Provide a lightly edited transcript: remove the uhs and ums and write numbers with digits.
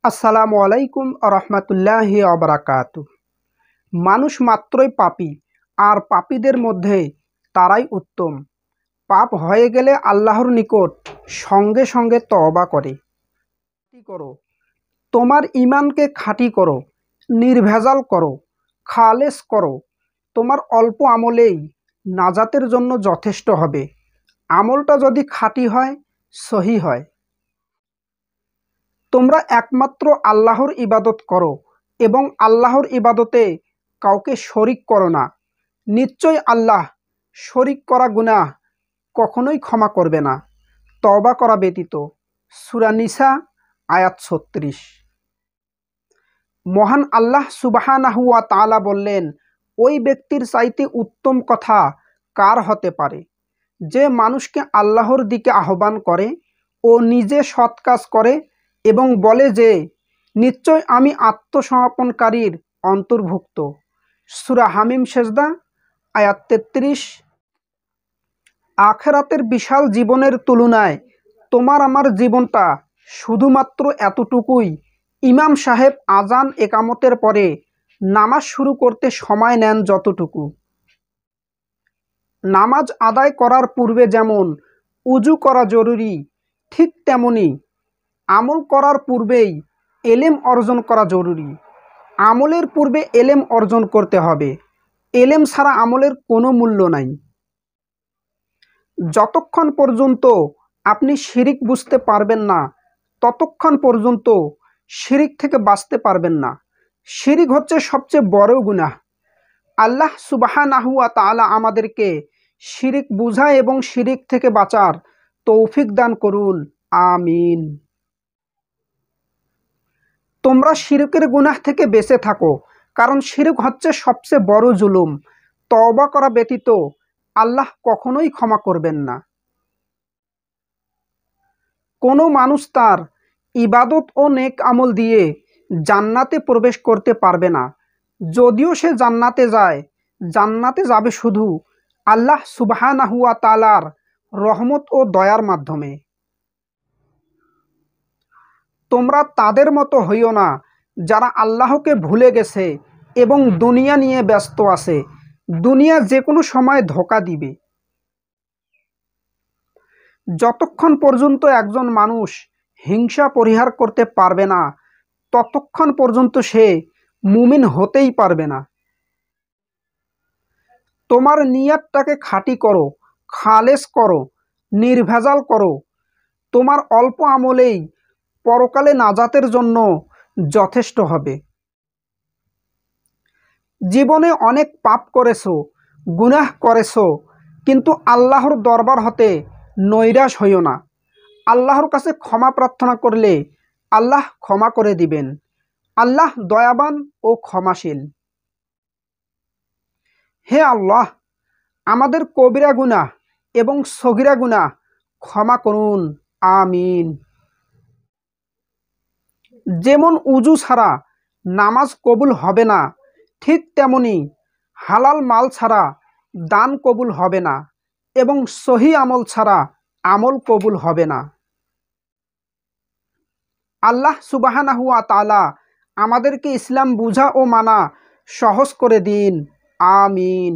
আসসালামু আলাইকুম রহমতুল্লাহি অবরাকাতু। মানুষ মাত্রই পাপী, আর পাপীদের মধ্যে তারাই উত্তম। পাপ হয়ে গেলে আল্লাহর নিকট সঙ্গে সঙ্গে তওবা করে। খাঁটি করো, তোমার ঈমানকে খাঁটি করো, নির্ভেজাল করো, খালেস করো। তোমার অল্প আমলেই নাজাতের জন্য যথেষ্ট হবে। আমলটা যদি খাঁটি হয়, সহি হয়। তোমরা একমাত্র আল্লাহর ইবাদত করো এবং আল্লাহর ইবাদতে কাউকে শরিক করো না। নিশ্চয় আল্লাহ শরিক করা গুনাহ কখনোই ক্ষমা করবে না, তওবা করা ব্যতীত। সূরা নিসা আয়াত ৩৬। মহান আল্লাহ সুবহানাহু ওয়া তাআলা বললেন, ওই ব্যক্তির চাইতে উত্তম কথা কার হতে পারে, যে মানুষকে আল্লাহর দিকে আহ্বান করে ও নিজে সৎ কাজ করে এবং বলে যে নিশ্চয় আমি আত্মসমর্পণকারীর অন্তর্ভুক্ত। সূরা হামিম সেজদা আয়াত ৩৩। আখিরাতের বিশাল জীবনের তুলনায় তোমার আমার জীবনটা শুধুমাত্র এতটুকুই। ইমাম সাহেব আজান একামতের পরে নামাজ শুরু করতে সময় নেন যতটুকু। নামাজ আদায় করার পূর্বে যেমন উজু করা জরুরি, ঠিক তেমনি আমল করার পূর্বেই এলেম অর্জন করা জরুরি। আমলের পূর্বে এলেম অর্জন করতে হবে। এলেম ছাড়া আমলের কোনো মূল্য নাই। যতক্ষণ পর্যন্ত আপনি শিরিক বুঝতে পারবেন না, ততক্ষণ পর্যন্ত শিরিক থেকে বাঁচতে পারবেন না। শিরিক হচ্ছে সবচেয়ে বড় গুনাহ। আল্লাহ সুবহানাহু ওয়া তাআলা আমাদেরকে শিরিক বুঝা এবং শিরিক থেকে বাঁচার তৌফিক দান করুন, আমিন। তোমরা শিরকের গুনাহ থেকে বেঁচে থাকো, কারণ শিরক হচ্ছে সবচেয়ে বড় জুলুম। তওবা করা ব্যতীত আল্লাহ কখনোই ক্ষমা করবেন না। কোনো মানুষ তার ইবাদত ও নেক আমল দিয়ে জান্নাতে প্রবেশ করতে পারবে না। যদিও সে জান্নাতে যায়, জান্নাতে যাবে শুধু আল্লাহ সুবহানাহু ওয়া তাআলার রহমত ও দয়ার মাধ্যমে। তোমরা তাদের মতো হইও না যারা আল্লাহকে ভুলে গেছে এবং দুনিয়া নিয়ে ব্যস্ত আছে। দুনিয়া যে কোনো সময় ধোঁকা দিবে। যতক্ষণ পর্যন্ত একজন মানুষ হিংসা পরিহার করতে পারবে না, ততক্ষণ পর্যন্ত সে মুমিন হতেই পারবে না। তোমার নিয়তটাকে খাঁটি করো, খালেস করো, নির্ভেজাল করো। তোমার অল্প আমলেই পরকালে নাজাতের জন্য যথেষ্ট হবে। জীবনে অনেক পাপ করেছো, গুনাহ করেছো, কিন্তু আল্লাহর দরবার হতে নৈরাশ হইও না। আল্লাহর কাছে ক্ষমা প্রার্থনা করলে আল্লাহ ক্ষমা করে দিবেন। আল্লাহ দয়াবান ও ক্ষমাশীল। হে আল্লাহ, আমাদের কবিরা গুনাহ এবং সগীরা গুনাহ ক্ষমা করুন, আমিন। যেমন উজু ছাড়া নামাজ কবুল হবে না, ঠিক তেমনি হালাল মাল ছাড়া দান কবুল হবে না এবং সহি আমল ছাড়া আমল কবুল হবে না। আল্লাহ সুবহানাহু ওয়া তাআলা আমাদেরকে ইসলাম বুঝা ও মানা সহজ করে দিন, আমিন।